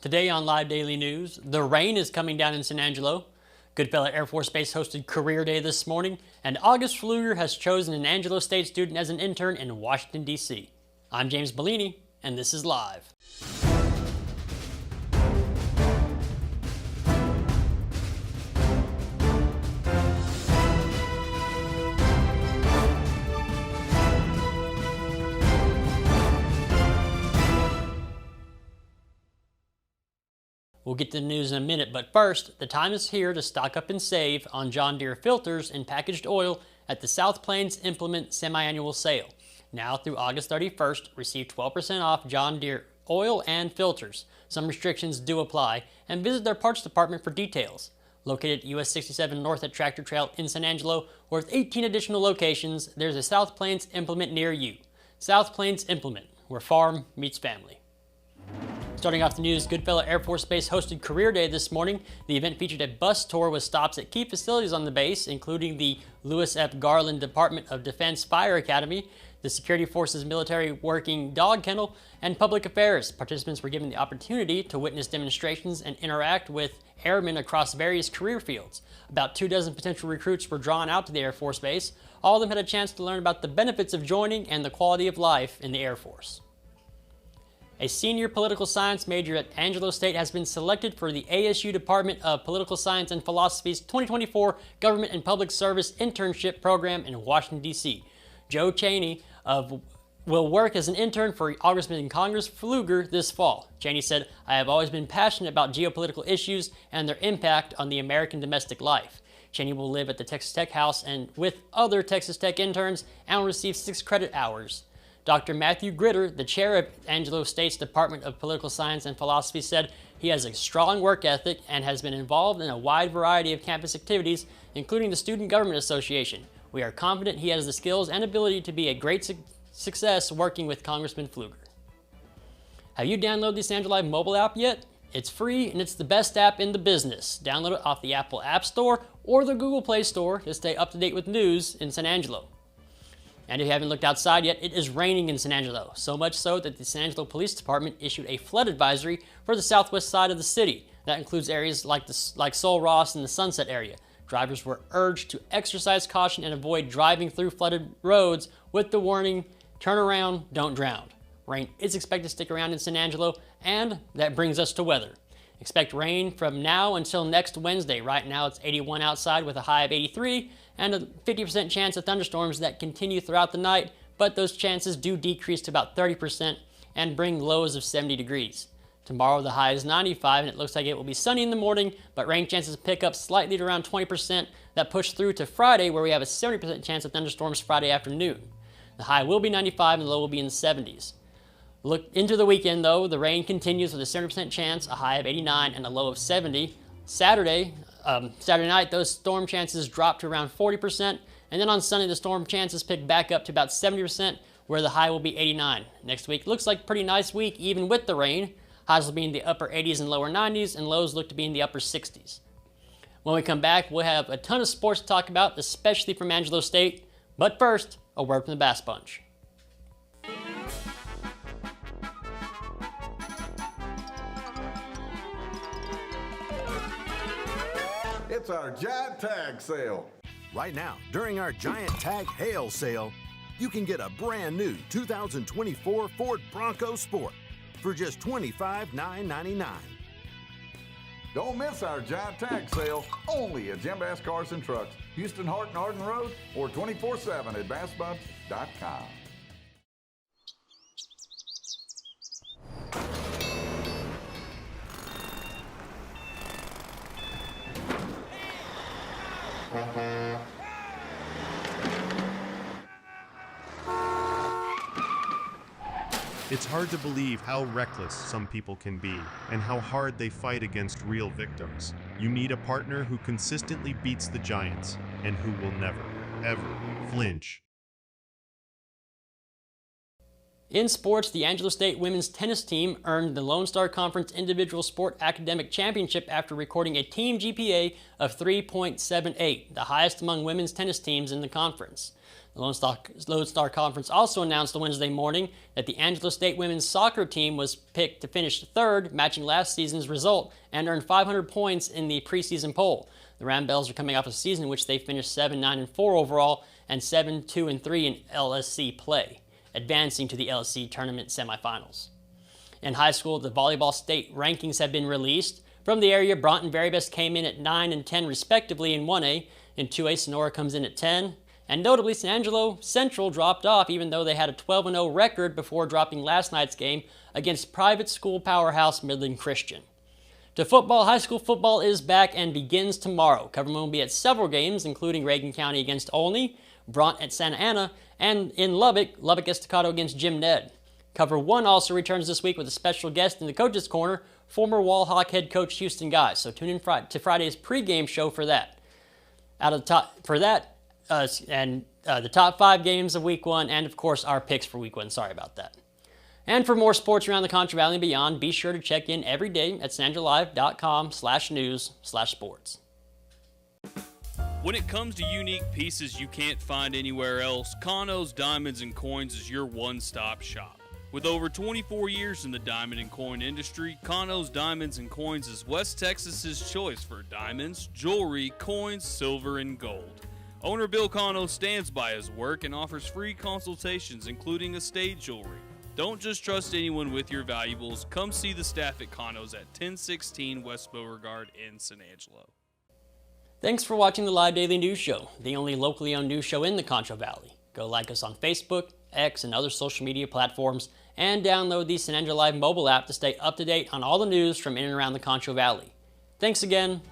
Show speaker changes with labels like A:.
A: Today on Live Daily News, the rain is coming down in San Angelo. Goodfellow Air Force Base hosted Career Day this morning, and August Pfluger has chosen an Angelo State student as an intern in Washington, D.C. I'm James Bellini, and this is Live. We'll get to the news in a minute, but first, the time is here to stock up and save on John Deere filters and packaged oil at the South Plains Implement Semi-Annual Sale. Now through August 31st, receive 12% off John Deere oil and filters. Some restrictions do apply, and visit their parts department for details. Located at US 67 North at Tractor Trail in San Angelo, or with 18 additional locations, there's a South Plains Implement near you. South Plains Implement, where farm meets family. Starting off the news, Goodfellow Air Force Base hosted Career Day this morning. The event featured a bus tour with stops at key facilities on the base, including the Lewis F. Garland Department of Defense Fire Academy, the Security Forces Military Working Dog Kennel, and Public Affairs. Participants were given the opportunity to witness demonstrations and interact with airmen across various career fields. About 24 potential recruits were drawn out to the Air Force Base. All of them had a chance to learn about the benefits of joining and the quality of life in the Air Force. A senior political science major at Angelo State has been selected for the ASU Department of Political Science and Philosophy's 2024 Government and Public Service Internship Program in Washington, D.C. Joe Cheney will work as an intern for Congressman Pfluger this fall. Cheney said, "I have always been passionate about geopolitical issues and their impact on the American domestic life." Cheney will live at the Texas Tech House and with other Texas Tech interns and will receive 6 credit hours. Dr. Matthew Gritter, the chair of Angelo State's Department of Political Science and Philosophy, said he has a strong work ethic and has been involved in a wide variety of campus activities, including the Student Government Association. We are confident he has the skills and ability to be a great success working with Congressman Pfluger. Have you downloaded the San Angelo Live mobile app yet? It's free and it's the best app in the business. Download it off the Apple App Store or the Google Play Store to stay up to date with news in San Angelo. And if you haven't looked outside yet, it is raining in San Angelo, so much so that the San Angelo Police Department issued a flood advisory for the southwest side of the city. That includes areas like Sol Ross and the Sunset area. Drivers were urged to exercise caution and avoid driving through flooded roads with the warning, "Turn around, don't drown." Rain is expected to stick around in San Angelo, and that brings us to weather. Expect rain from now until next Wednesday. Right now it's 81 outside with a high of 83 and a 50% chance of thunderstorms that continue throughout the night, but those chances do decrease to about 30% and bring lows of 70 degrees. Tomorrow the high is 95 and it looks like it will be sunny in the morning, but rain chances pick up slightly to around 20%. That push through to Friday where we have a 70% chance of thunderstorms Friday afternoon. The high will be 95 and the low will be in the 70s. Look into the weekend though, the rain continues with a 70% chance, a high of 89 and a low of 70. Saturday night, those storm chances drop to around 40%, and then on Sunday, the storm chances pick back up to about 70%, where the high will be 89. Next week looks like a pretty nice week, even with the rain. Highs will be in the upper 80s and lower 90s, and lows look to be in the upper 60s. When we come back, we'll have a ton of sports to talk about, especially from Angelo State. But first, a word from the Bass Bunch.
B: It's our giant tag sale.
C: Right now, during our giant tag hail sale, you can get a brand new 2024 Ford Bronco Sport for just $25,999.
B: Don't miss our giant tag sale only at Jim Bass Cars and Trucks, Houston, Hart, and Arden Road, or 24/7 at bassbunch.com.
D: It's hard to believe how reckless some people can be and how hard they fight against real victims. You need a partner who consistently beats the giants and who will never, ever flinch.
A: In sports, the Angelo State women's tennis team earned the Lone Star Conference Individual Sport Academic Championship after recording a team GPA of 3.78, the highest among women's tennis teams in the conference. The Lone Star Conference also announced on Wednesday morning that the Angelo State women's soccer team was picked to finish third, matching last season's result, and earned 500 points in the preseason poll. The Ramblers are coming off a season in which they finished 7-9-4 overall and 7-2-3 in LSC play, advancing to the LSC tournament semifinals. In high school, the volleyball state rankings have been released. From the area, Broughton and Very Best came in at 9 and 10 respectively in 1A. In 2A, Sonora comes in at 10. And notably, San Angelo Central dropped off even though they had a 12-0 record before dropping last night's game against private school powerhouse Midland Christian. To football, high school football is back and begins tomorrow. Coverman will be at several games, including Reagan County against Olney, Broughton at Santa Ana, and in Lubbock Estacado against Jim Ned. Cover 1 also returns this week with a special guest in the Coach's Corner, former Wallhawk head coach Houston Guy. So tune in to Friday's pregame show for that. The top 5 games of Week 1, and of course our picks for Week 1. Sorry about that. And for more sports around the Contra Valley and beyond, be sure to check in every day at sandralive.com/news/sports.
E: When it comes to unique pieces you can't find anywhere else, Kano's Diamonds and Coins is your one-stop shop. With over 24 years in the diamond and coin industry, Kano's Diamonds and Coins is West Texas's choice for diamonds, jewelry, coins, silver, and gold. Owner Bill Kano stands by his work and offers free consultations, including estate jewelry. Don't just trust anyone with your valuables. Come see the staff at Kano's at 1016 West Beauregard in San Angelo.
A: Thanks for watching the Live Daily News Show, the only locally owned news show in the Contra Valley. Go like us on Facebook, X, and other social media platforms, and download the San Angelo Live mobile app to stay up to date on all the news from in and around the Contra Valley. Thanks again.